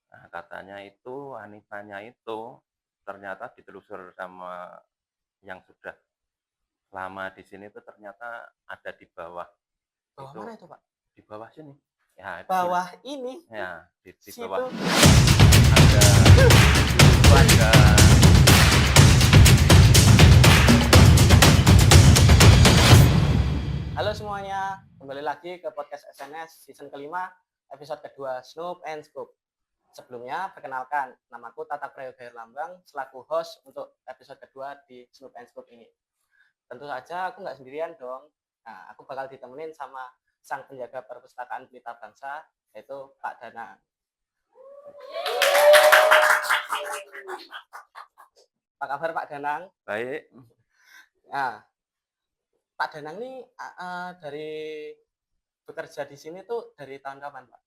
Nah, katanya itu wanitanya itu ternyata ditelusur sama yang sudah lama di sini itu ternyata ada di bawah. Bawah Itu mana itu, Pak? di bawah sini. Ya, Bawah ini, ya di bawah situ. ada dulu tuh ada. Halo semuanya, kembali lagi ke podcast SNS season kelima, episode kedua Snoop and Scoop. Sebelumnya, perkenalkan, namaku Tata Prayoga Herlambang, selaku host untuk episode kedua di Snoop and Scoop ini. Tentu saja aku nggak sendirian dong. Nah, aku bakal ditemenin sama sang penjaga perpustakaan Pelita Bangsa, yaitu Pak Danang. Apa kabar Pak Danang? Baik. Nah, Pak Danang ini dari bekerja di sini tuh dari tahun kapan, Pak?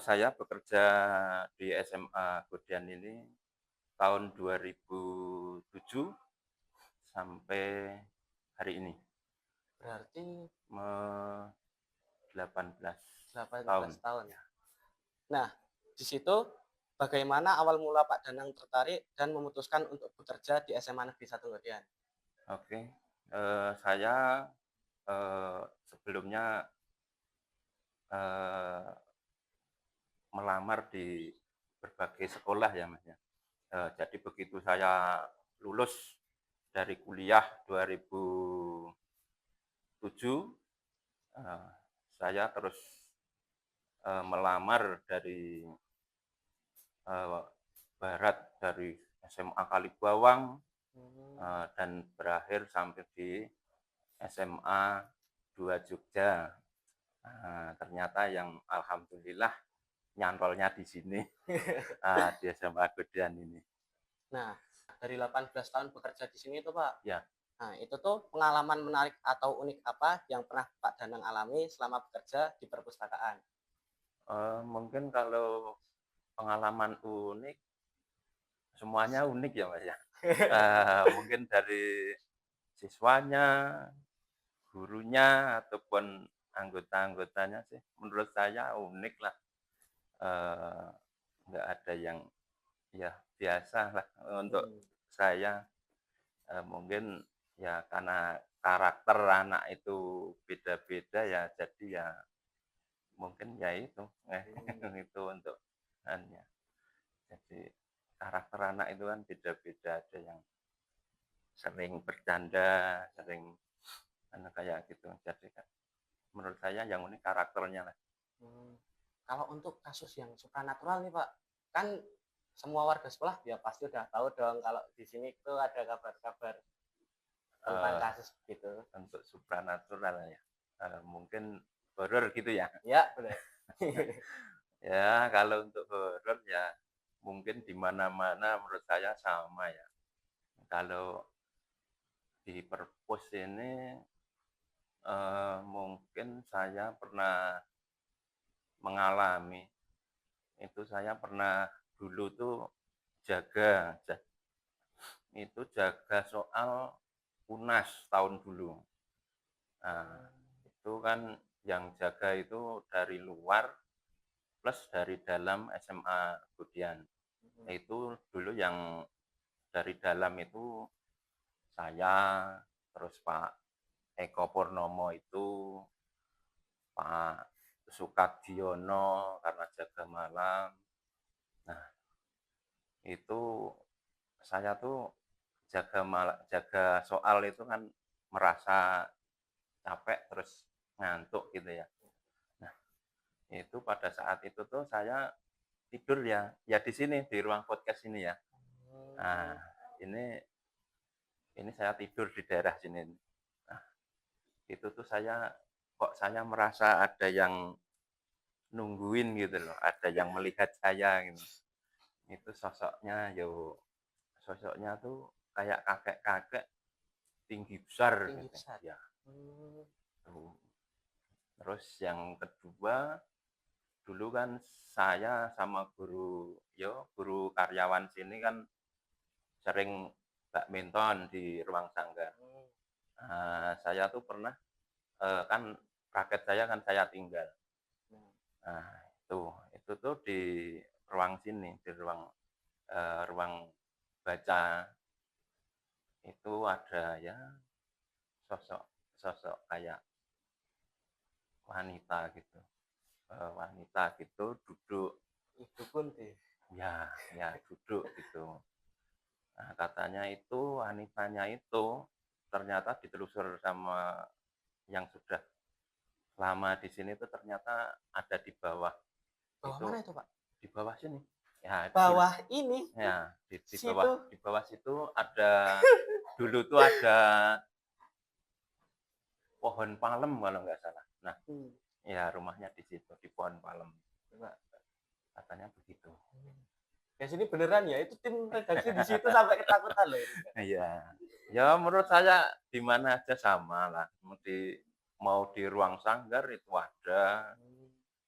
Saya bekerja di SMA Godian ini tahun 2007 sampai hari ini. Berarti 18 tahun. 18 tahun. Nah, di situ bagaimana awal mula Pak Danang tertarik dan memutuskan untuk bekerja di SMA Negeri 1 Godian? Oke. Saya sebelumnya eh, melamar di berbagai sekolah ya Mas ya. Jadi begitu saya lulus dari kuliah 2007, saya terus melamar dari barat dari SMA Kalibawang dan berakhir sampai di SMA 2 Jogja. Ternyata yang alhamdulillah nyantolnya di sini, di SMA Godian ini. Nah, dari 18 tahun bekerja di sini itu Pak, Ya, nah itu tuh pengalaman menarik atau unik apa yang pernah Pak Danang alami selama bekerja di perpustakaan? mungkin kalau pengalaman unik, semuanya unik ya Mas ya. Mungkin dari siswanya, gurunya, ataupun anggota-anggotanya sih menurut saya unik lah. Eh, nggak ada yang ya biasa lah untuk saya. Mungkin ya karena karakter anak itu beda-beda ya jadi ya mungkin ya itu itu untuk hanya jadi karakter anak itu kan beda-beda, ada yang sering bercanda, sering kayak gitu, jadi kan menurut saya yang unik karakternya lah. Kalau untuk kasus yang supranatural nih Pak, kan semua warga sekolah ya pasti udah tahu dong kalau di sini tuh ada kabar-kabar tentang Eh, kasus gitu. untuk supranatural ya, mungkin horor gitu ya. Ya, benar. Ya kalau untuk horor ya mungkin di mana-mana menurut saya sama ya. Kalau di perpus ini mungkin saya pernah mengalami, itu saya pernah dulu tuh jaga, itu jaga soal UNAS tahun dulu. Nah, itu kan yang jaga itu dari luar plus dari dalam SMA Godian. Itu dulu yang dari dalam itu saya, terus Pak Eko Purnomo itu, Pak Sukadiono karena jaga malam. Nah, itu saya tuh jaga soal itu kan merasa capek terus ngantuk gitu ya. Nah, itu pada saat itu tuh saya tidur ya, ya di sini di ruang podcast ini ya. Nah, ini saya tidur di daerah sini. Nah, itu tuh saya merasa ada yang nungguin gitu loh, ada yang melihat saya gitu. Itu sosoknya tuh kayak kakek-kakek tinggi besar Tinggi gitu. besar. Ya, tuh. Terus yang kedua, dulu kan saya sama guru karyawan sini kan sering badminton di ruang sangga. Saya tuh pernah kan raket saya kan saya tinggal. Nah, itu tuh di ruang sini, di ruang baca itu ada ya sosok sosok kayak wanita gitu, wanita gitu duduk, Itu pun deh. ya duduk gitu. Nah, katanya itu wanitanya itu ternyata ditelusur sama yang sudah lama di sini itu ternyata ada di bawah. Bawah Itu mana itu, Pak? di bawah sini. Ya, Bawah ini, ya situ. di bawah situ ada dulu tuh ada pohon palem kalau nggak salah. Nah, Hmm. ya rumahnya di situ di pohon palem. Coba katanya begitu. Ya sini beneran ya, itu tim redaksi di situ sampai ketakutan loh ini. Iya. Ya menurut saya di mana aja sama lah. Mau di ruang sanggar itu ada,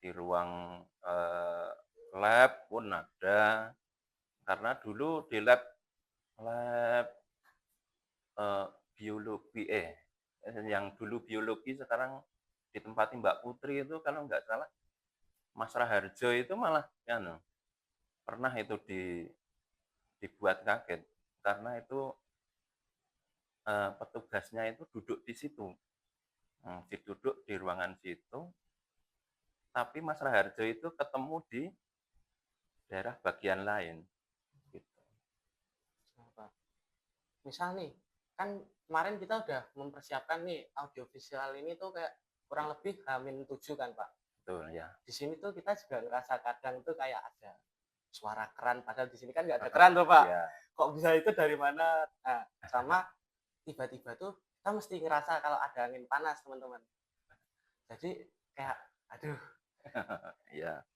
di ruang lab pun ada. Karena dulu di lab biologi yang dulu biologi sekarang ditempati Mbak Putri itu kalau nggak salah Mas Raharjo itu malah ya pernah itu dibuat kaget karena itu petugasnya itu duduk di situ, duduk di ruangan situ, tapi Mas Raharjo itu ketemu di daerah bagian lain. Gitu. Apa? Misal nih, kan kemarin kita udah mempersiapkan nih audiovisual ini tuh kayak kurang lebih H-7 kan, Pak. Betul ya. Di sini tuh kita juga ngerasa kadang tuh kayak ada suara keran, padahal di sini kan nggak ada keran tuh, Pak. Ya. Kok bisa itu dari mana? Nah, sama tiba-tiba tuh kita mesti ngerasa kalau ada angin panas, teman-teman. Jadi kayak, aduh. Ya.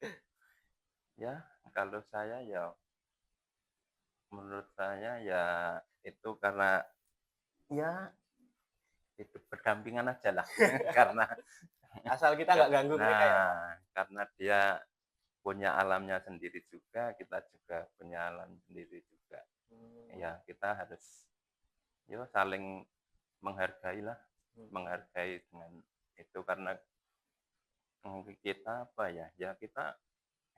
Ya, kalau saya ya menurut saya ya itu karena ya hidup berdampingan aja lah karena Asal kita nggak ganggu mereka ya, Pak. karena dia punya alamnya sendiri juga, kita juga punya alam sendiri juga. Ya kita harus ya saling menghargai lah, menghargai dengan itu karena kita apa ya, ya kita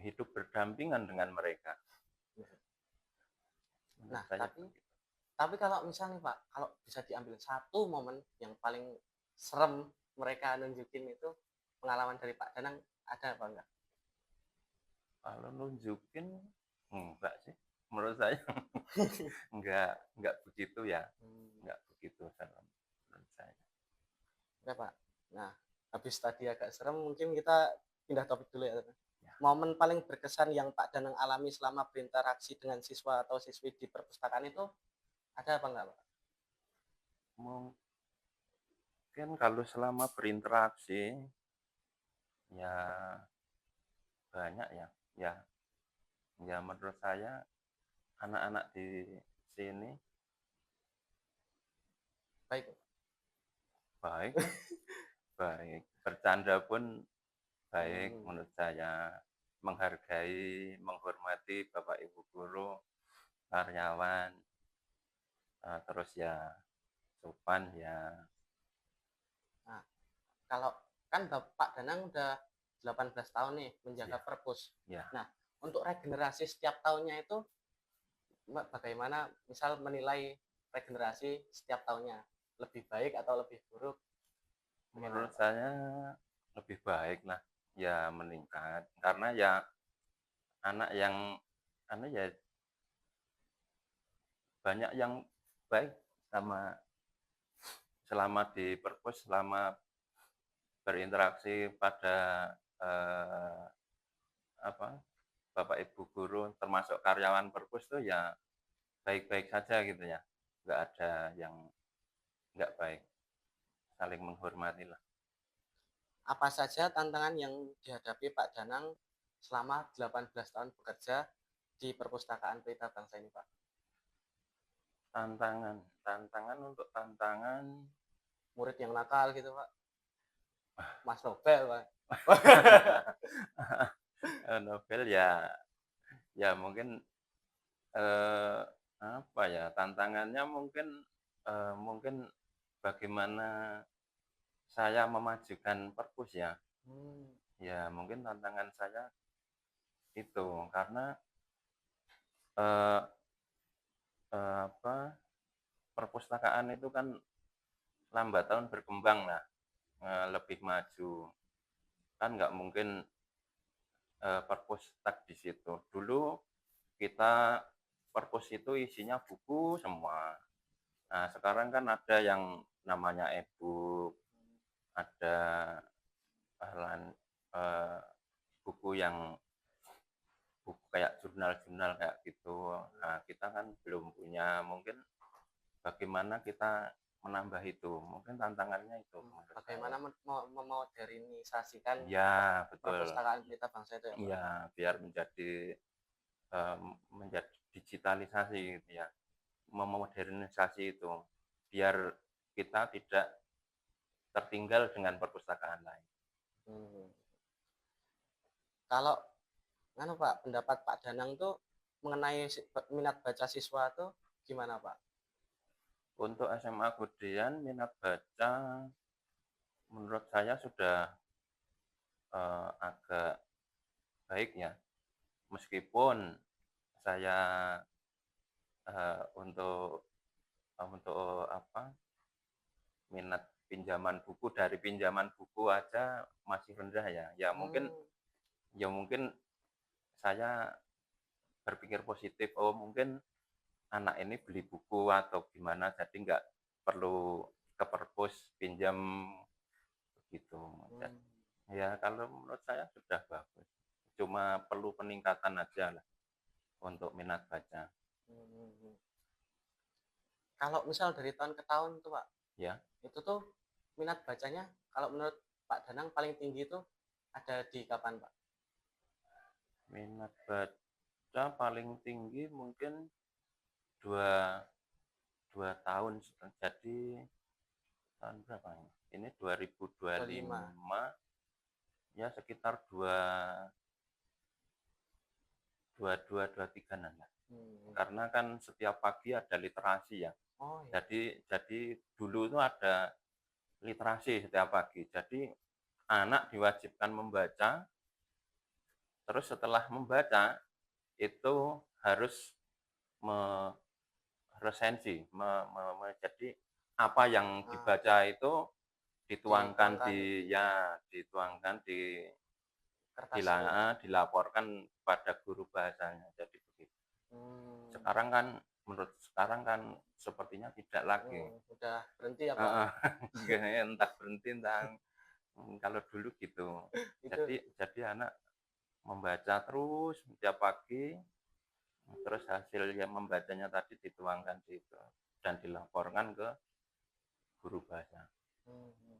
hidup berdampingan dengan mereka. Nah, tapi kalau misalnya Pak, kalau bisa diambil satu momen yang paling serem mereka nunjukin itu pengalaman dari Pak Danang, ada apa enggak? Kalau nunjukin enggak sih, menurut saya enggak begitu ya, enggak begitu serem menurut saya. Ya Pak. Nah, habis tadi agak serem, mungkin kita pindah topik dulu ya. Momen paling berkesan yang Pak Danang alami selama berinteraksi dengan siswa atau siswi di perpustakaan itu ada apa enggak, Pak? Mungkin kalau selama berinteraksi ya banyak ya. Ya menurut saya anak-anak di sini baik, baik. Bercanda pun baik menurut saya. Menghargai, menghormati Bapak Ibu guru, karyawan, terus ya sopan ya. Nah, kalau kan Pak Danang udah 18 tahun nih menjaga perpus. Ya. Nah, untuk regenerasi setiap tahunnya itu bagaimana misal menilai regenerasi setiap tahunnya? Lebih baik atau lebih buruk? Menurut saya lebih baik lah, ya meningkat. Karena ya anak yang ya banyak yang baik selama di perpus, selama berinteraksi pada Bapak Ibu guru termasuk karyawan perpus tuh ya baik-baik saja gitu ya. Nggak ada yang nggak baik. Saling menghormati lah. Apa saja tantangan yang dihadapi Pak Danang selama 18 tahun bekerja di perpustakaan Pelita Bangsa ini, Pak? Tantangan untuk murid yang nakal gitu, Pak. Mas Nobel, Pak. Nobel ya mungkin apa ya tantangannya mungkin bagaimana saya memajukan perpus ya. Ya mungkin tantangan saya itu karena eee apa, perpustakaan itu kan lambat laun berkembang lah, lebih maju. Kan nggak mungkin, perpus stuck di situ. Dulu kita perpus itu isinya buku semua. Nah, sekarang kan ada yang namanya e-book, ada bahan, eee, buku yang buku kayak jurnal-jurnal kayak gitu. Nah, kita kan belum punya, mungkin bagaimana kita menambah itu, mungkin tantangannya itu menurut Bagaimana saya. memodernisasikan Iya, betul. perpustakaan Pelita Bangsa itu ya, Pak? Iya, biar menjadi digitalisasi gitu ya, memodernisasi itu, biar kita tidak tertinggal dengan perpustakaan lain. Hmm. Kalau anu Pak, pendapat Pak Danang tuh mengenai minat baca siswa tuh gimana Pak? Untuk SMA Kudian, minat baca menurut saya sudah, agak baik ya, meskipun saya, untuk apa, minat pinjaman buku, dari pinjaman buku aja masih rendah ya. Hmm. Ya mungkin saya berpikir positif, oh mungkin anak ini beli buku atau gimana, jadi nggak perlu ke perpus pinjam begitu. Hmm. Ya kalau menurut saya sudah bagus. Cuma perlu peningkatan aja lah untuk minat baca. Hmm. Kalau misal dari tahun ke tahun tuh Pak, Ya, itu tuh minat bacanya kalau menurut Pak Danang paling tinggi itu ada di kapan Pak? minat baca paling tinggi mungkin dua 2 tahun, jadi tahun berapa ini? Ini 25. 2025, ya sekitar dua tigaan lah. Hmm. Karena kan setiap pagi ada literasi ya. Oh ya. Jadi dulu itu ada literasi setiap pagi. Jadi anak diwajibkan membaca, terus setelah membaca itu harus meresensi, jadi apa yang Nah, dibaca itu dituangkan dituangkan dituangkan kertas itu ya. dilaporkan pada guru bahasanya, jadi begitu. Hmm. Sekarang kan sepertinya tidak lagi. Udah berhenti ya Pak? Heeh, entah berhenti, entah kalau dulu gitu. Itu Jadi anak membaca terus setiap pagi, terus hasil yang membacanya tadi dituangkan di itu dan dilaporkan ke guru bahasa. hmm.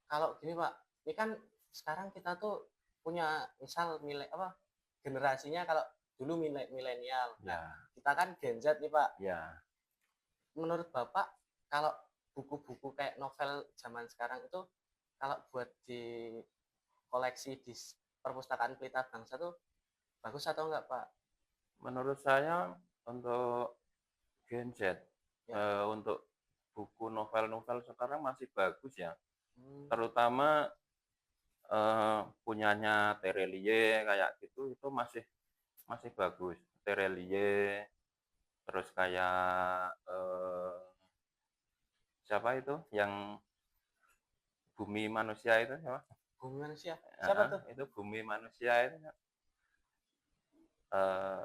Kalau gini Pak, ini kan sekarang kita tuh punya misal generasinya kalau dulu milenial. Nah, Ya, kita kan Gen Z nih Pak. ya, Menurut Bapak kalau buku-buku kayak novel zaman sekarang itu kalau buat di koleksi di perpustakaan Pelita Bangsa tuh bagus atau enggak Pak? menurut saya untuk Gen Z, Ya. untuk buku novel-novel sekarang masih bagus ya. Hmm. Terutama, punyanya Terelie kayak gitu, itu masih masih bagus. Terelie, terus kayak, siapa itu yang Bumi Manusia itu siapa? Bumi Manusia. Siapa Heeh, tuh? itu Bumi Manusia itu, eee,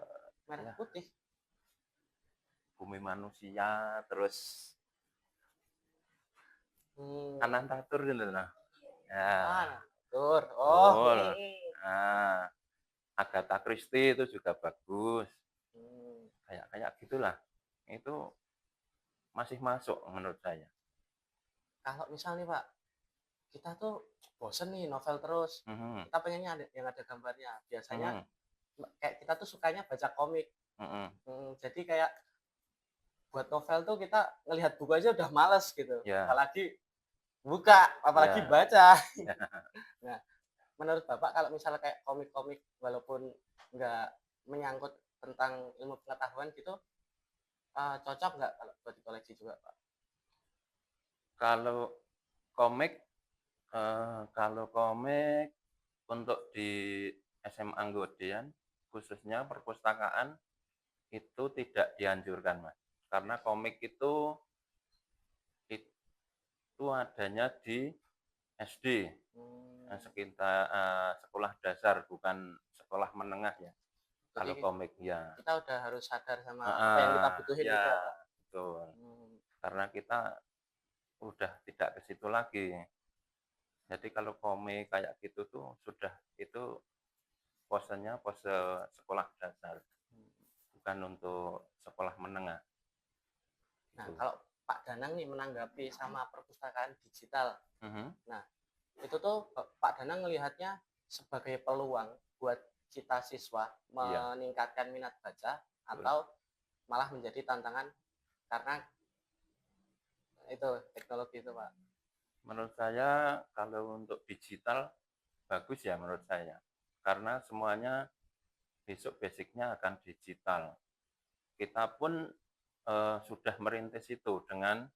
Merah ya putih. Bumi Manusia, terus Hmm. Anantatur gitu loh. Ya, Ah, tur. Oh. betul. Nah, Agatha Christie itu juga bagus, Hmm. kayak kayak gitulah. Itu masih masuk menurut saya. Kalau misal nih Pak, kita tuh bosen nih novel terus. Mhm, Kita pengennya ada yang ada gambarnya. Biasanya mhm, kayak kita tuh sukanya baca komik. mhm, Jadi kayak buat novel tuh kita ngelihat buku aja udah males gitu. ya, Apalagi buka, apalagi ya, baca. Nah, menurut Bapak kalau misalnya kayak komik-komik walaupun nggak menyangkut tentang ilmu pengetahuan gitu, cocok nggak kalau buat dikoleksi juga, Pak? kalau komik, kalau komik untuk di SMA Nggodean, khususnya perpustakaan itu tidak dianjurkan, Mas. Karena komik itu adanya di SD, sekitar sekolah dasar, bukan sekolah menengah ya. Kalau Jadi komik ya, kita udah harus sadar sama apa yang kita butuhin gitu ya ya, Pak. betul. Karena kita udah tidak ke situ lagi. Jadi kalau komik kayak gitu tuh sudah itu posenya pose sekolah dasar, bukan untuk sekolah menengah. Nah, Gitu. kalau Pak Danang nih menanggapi sama perpustakaan digital. Nah, itu tuh Pak Danang melihatnya sebagai peluang buat kita siswa Iya, meningkatkan minat baca betul. atau malah menjadi tantangan karena itu teknologi itu, Pak. Menurut saya kalau untuk digital bagus ya menurut saya. Karena semuanya besok basicnya akan digital. Kita pun sudah merintis itu dengan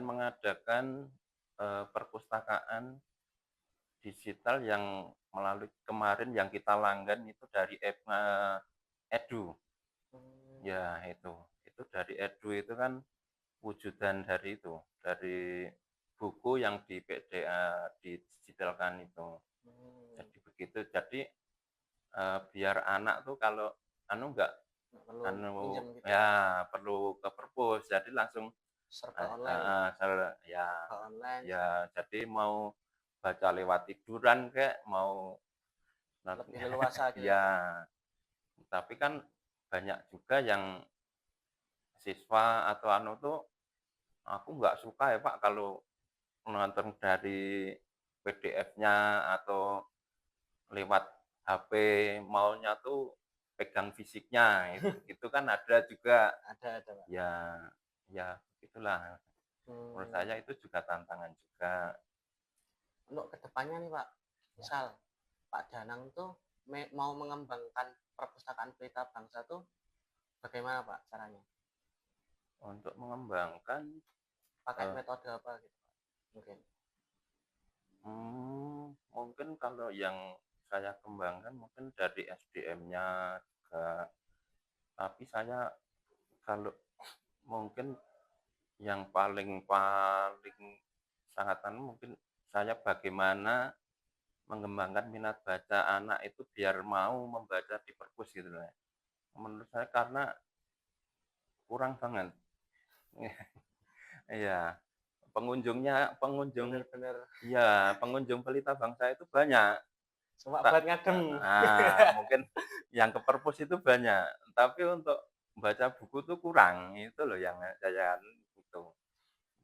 mengadakan perpustakaan digital yang melalui kemarin yang kita langgan itu dari Edu. Ya itu dari Edu itu kan wujudan dari itu, dari buku yang di PDA digitalkan itu. Jadi begitu. Jadi biar anak tuh kalau enggak perlu minjem gitu, ya perlu ke perpus, jadi langsung serba online, ya online ya jadi mau baca lewat tiduran kayak mau lebih leluasa gitu ya, ya Pak. tapi kan banyak juga yang siswa atau tuh aku nggak suka ya Pak kalau nonton dari PDF-nya atau lewat HP, maunya tuh pegang fisiknya, itu kan ada juga. Ada, Pak. Ya ya itulah, menurut saya itu juga tantangan juga. Untuk kedepannya nih, Pak, misal Pak Danang tuh mau mengembangkan perpustakaan Pelita Bangsa tuh bagaimana, Pak, caranya? Untuk mengembangkan, Pakai metode apa gitu, Pak? Mungkin. mungkin kalau yang saya kembangkan mungkin dari SDM-nya juga, tapi saya kalau mungkin yang paling paling sangat mungkin saya bagaimana mengembangkan minat baca anak itu biar mau membaca di perpus gitu loh. Menurut saya karena kurang banget. Iya, Bener-bener pengunjung Pelita Bangsa itu banyak. cuma Tak buat ngadem. mungkin yang ke perpus itu banyak, tapi untuk baca buku tuh kurang, itu loh yang saya itu.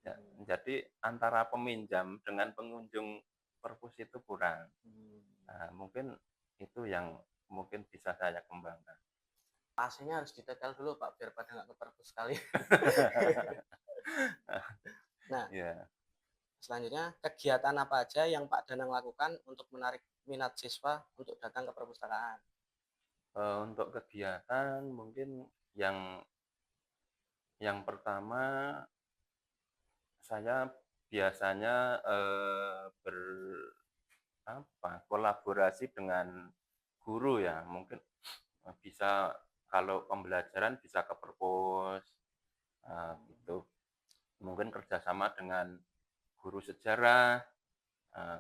Ya, jadi antara peminjam dengan pengunjung perpus itu kurang. Nah, mungkin itu yang mungkin bisa saya kembangkan. AC-nya harus ditetel dulu, Pak, biar pada nggak ke perpus sekali. Nah, Ya, selanjutnya kegiatan apa aja yang Pak Danang lakukan untuk menarik minat siswa untuk datang ke perpustakaan? untuk kegiatan mungkin yang pertama saya biasanya kolaborasi dengan guru ya, mungkin bisa kalau pembelajaran bisa ke perpus, gitu. Mungkin kerjasama dengan guru sejarah,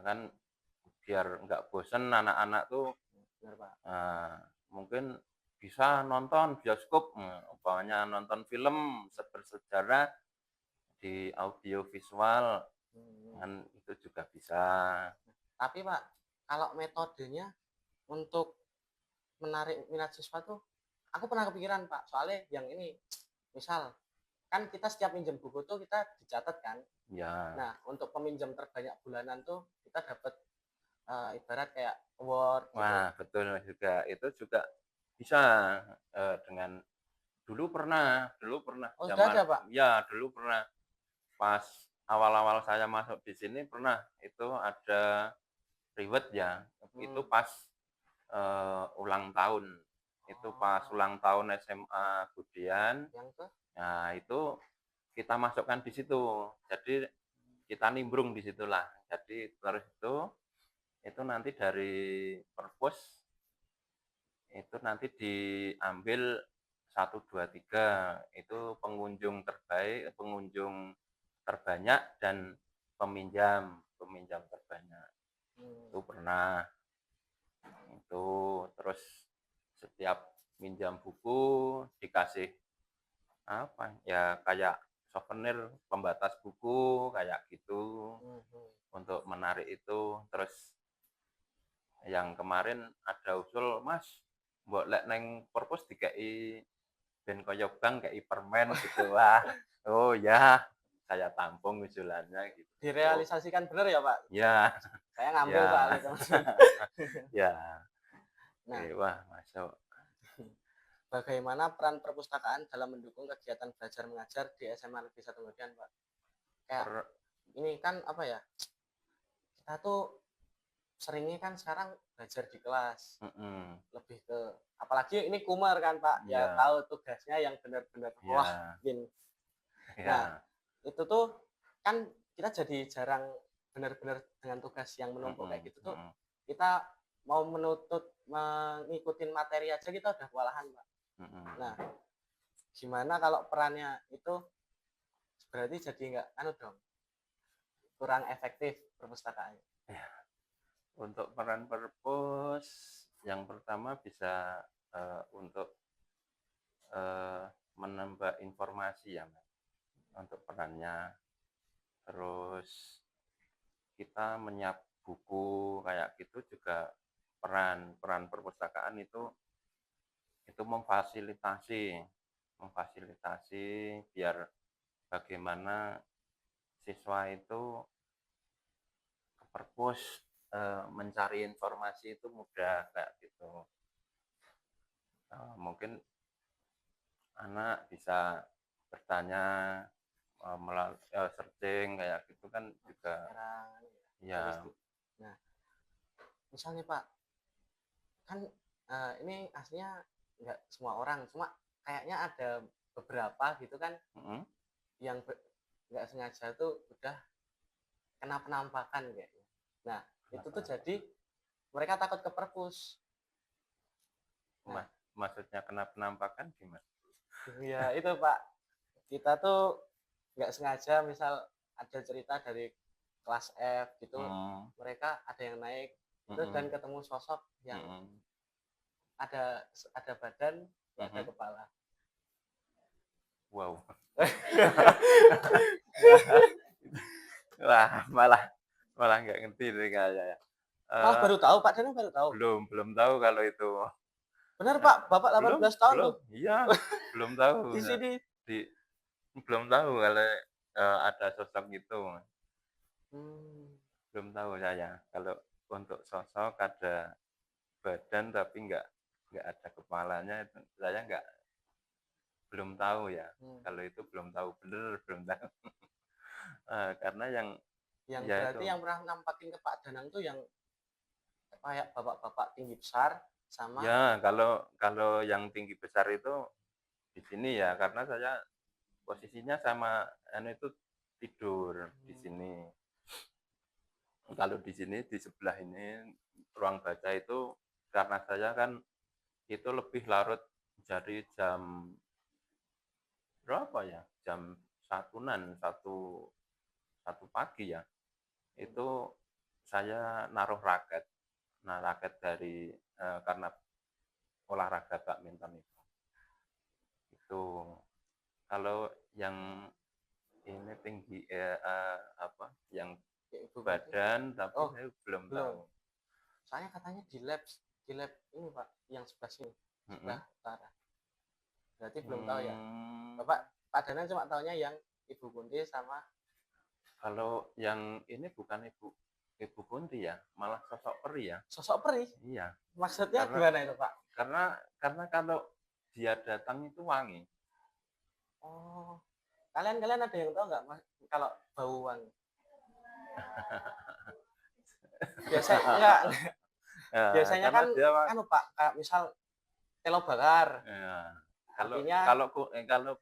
kan biar nggak bosen anak-anak tuh, Benar, Pak. mungkin bisa nonton bioskop, umpamanya nonton film bersejarah di audio visual, kan itu juga bisa. Tapi Pak, kalau metodenya untuk menarik minat siswa tuh, aku pernah kepikiran Pak, soalnya yang ini, misal kan kita setiap minjem buku tuh kita dicatat kan. Ya. Nah, untuk peminjam terbanyak bulanan tuh kita dapat ibarat kayak award gitu. Wah, betul juga. Itu juga bisa dengan dulu pernah Oh, sudah zaman ada, Pak? ya dulu pernah pas awal-awal saya masuk di sini pernah itu ada reward ya. Itu pas ulang tahun. Itu pas ulang tahun SMA Budian. Yang ke? Nah, itu kita masukkan di situ. Jadi kita nimbrung di situlah. Jadi terus itu nanti dari perpus itu nanti diambil 1, 2, 3 itu pengunjung terbaik, pengunjung terbanyak dan peminjam terbanyak. Itu pernah. Itu terus setiap minjam buku dikasih apa ya kayak souvenir pembatas buku kayak gitu untuk menarik itu. Terus yang kemarin ada usul, Mas, mbok lek neng perpus dikai ben kaya bank kayak permen gitu. Wah, oh ya, saya tampung usulannya gitu. Direalisasikan benar ya Pak? Ya, Saya ngambil ya, soal itu. ya. Nah, Wah, masuk. bagaimana peran perpustakaan dalam mendukung kegiatan belajar mengajar di SMA Negeri 1 Median, Pak? Kayak ini kan apa ya? Kita tuh seringnya kan sekarang belajar di kelas. Lebih ke apalagi ini Kumar kan, Pak. Ya tahu tugasnya yang benar-benar wah, gini. Nah, itu tuh kan kita jadi jarang benar-benar dengan tugas yang menumpuk kayak gitu tuh. Kita mau mengikuti materi aja kita udah kewalahan, Pak. Nah, gimana kalau perannya itu berarti jadi nggak dong, kurang efektif perpustakaannya. Ya. Untuk peran perpus yang pertama bisa untuk menambah informasi ya, untuk perannya. Terus kita menyiap buku kayak gitu juga peran perpustakaan itu memfasilitasi biar bagaimana siswa itu ke perpus mencari informasi itu mudah kayak gitu. Mungkin anak bisa bertanya melalui searching kayak gitu kan juga ya. Nah, misalnya Pak, kan ini aslinya nggak semua orang, cuma kayaknya ada beberapa gitu kan yang nggak sengaja tuh udah kena penampakan kayaknya. Nah, itu tuh jadi mereka takut ke perpus. Nah, maksudnya kena penampakan gimana? Ya itu Pak, kita tuh nggak sengaja misal ada cerita dari kelas F gitu, mereka ada yang naik itu dan ketemu sosok yang ada badan, ada kepala. Wow. Wah, malah nggak ngerti deh kayaknya. Malah baru tahu, Pak Danang baru tahu. Belum tahu kalau itu. Benar Pak, Bapak 18 tahun belum, tuh. Iya, belum tahu. Di sini. Belum tahu kalau ada sosok gitu. Belum tahu saya. Kalau untuk sosok ada badan tapi nggak ada kepalanya itu saya belum tahu ya. Kalau itu belum tahu, bener belum tahu. Karena yang ya berarti itu, yang pernah nampakin ke Pak Danang tuh yang kayak bapak-bapak tinggi besar sama ya kalau yang tinggi besar itu di sini ya, karena saya posisinya sama itu tidur di sini. Kalau di sini di sebelah ini ruang baca itu karena saya kan itu lebih larut dari jam berapa ya? Jam 1 pagi ya. Itu saya naruh raket. Nah, raket dari karena olahraga badminton itu. Itu kalau yang ini tinggi yang badan tapi saya belum tahu. Soalnya katanya di lab ini Pak, yang sebelah sini, sebelah utara. Berarti belum tahu ya. Pak Danang cuma tahunya yang Ibu Kunti sama. Kalau yang ini bukan Ibu Kunti ya, malah sosok peri ya. Sosok peri? Iya. Maksudnya gimana itu Pak? Karena kalau dia datang itu wangi. Oh, kalian ada yang tahu nggak kalau bau wangi? Biasanya enggak. Biasanya kan Pak, kayak misal telo bakar. Ya. Kalau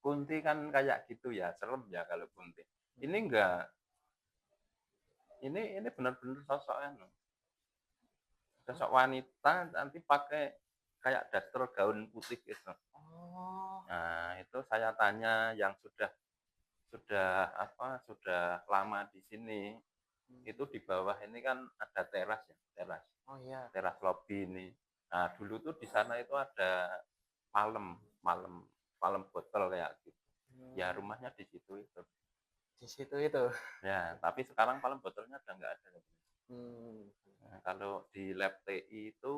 Kunti kan kayak gitu ya, serem ya kalau Kunti. Ini enggak. Ini benar-benar sosok wanita nanti pakai kayak daster gaun putih gitu. Oh. Nah, itu saya tanya yang sudah lama di sini, itu di bawah ini kan ada teras ya, Oh iya. teras lobi ini. Nah, dulu tuh di sana itu ada palem, palem botol kayak gitu. Ya rumahnya di situ itu. Di situ itu. Ya, tapi sekarang palem botolnya udah nggak ada. Nah, kalau di lab TI itu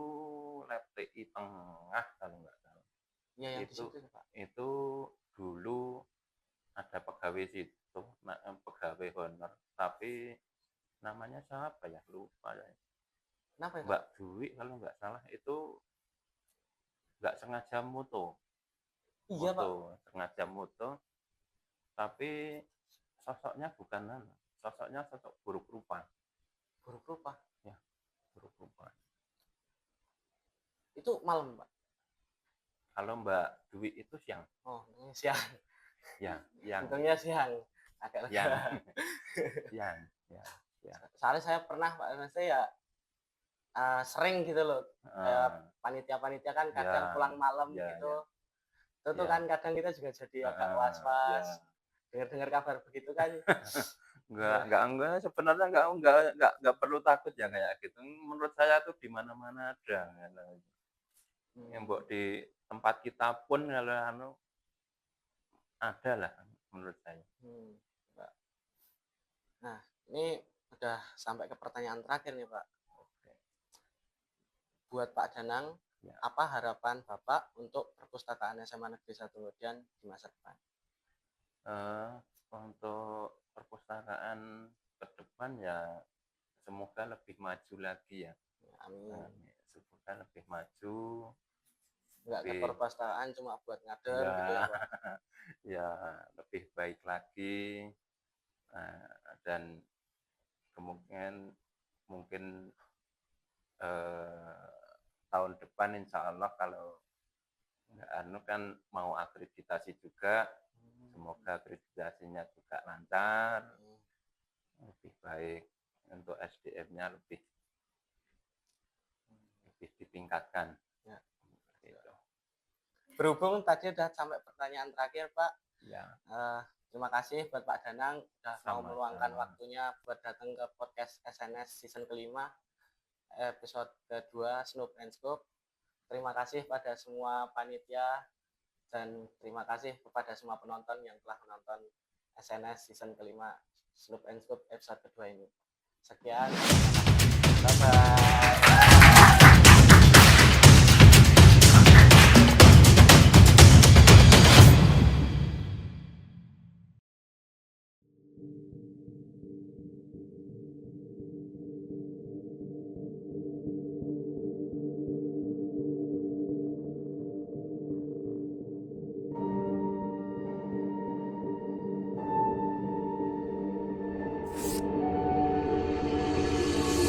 lab TI tengah kalau nggak salah. Iya yang di Itu situ Pak. itu dulu ada pegawai situ, pegawai honor, tapi namanya siapa ya? Lupa ya. Kenapa ya Pak? Mbak Dwi kalau nggak salah itu nggak sengaja moto, Iya Pak. sengaja moto, tapi sosoknya bukan sosoknya sosok buruk rupa. Buruk rupa. Ya, buruk rupa. Itu malam Pak. Kalau Mbak Dwi itu siang. Oh, siang. Ya, yang Untungnya siang. Agak yang yang ya. Soalnya saya pernah Pak, maksudnya ya sering gitu loh. Panitia-panitia kan kadang pulang malam gitu. Itu tuh kan kadang kita juga jadi agak was-was. Dengar-dengar kabar begitu kan. Enggak, sebenarnya enggak perlu takut ya kayak gitu. Menurut saya tuh di mana-mana ada. Yang mbok di tempat kita pun kalau ada lah menurut saya. Nah, ini udah sampai ke pertanyaan terakhir nih Pak. Oke. Buat Pak Danang, Ya. apa harapan Bapak untuk perpustakaan SMA Negeri 1 Ngodian di masa depan? Untuk perpustakaan ke depan ya semoga lebih maju lagi ya. Amin. Semoga lebih maju. Nggak ke perpustakaan cuma buat ngader gitu ya Pak. Ya, lebih baik lagi. Dan mungkin tahun depan insya Allah kalau kan mau akreditasi juga, semoga akreditasinya juga lancar, lebih baik untuk SDM-nya lebih ditingkatkan. Ya. Gitu. Berhubung tadi udah sampai pertanyaan terakhir Pak, ya. Terima kasih buat Pak Danang sudah mau meluangkan waktunya buat datang ke podcast SNS season kelima, episode kedua Snoop and Scoop. Terima kasih pada semua panitia dan terima kasih kepada semua penonton yang telah menonton SNS season kelima Snoop and Scoop episode kedua ini. Sekian, bye bye.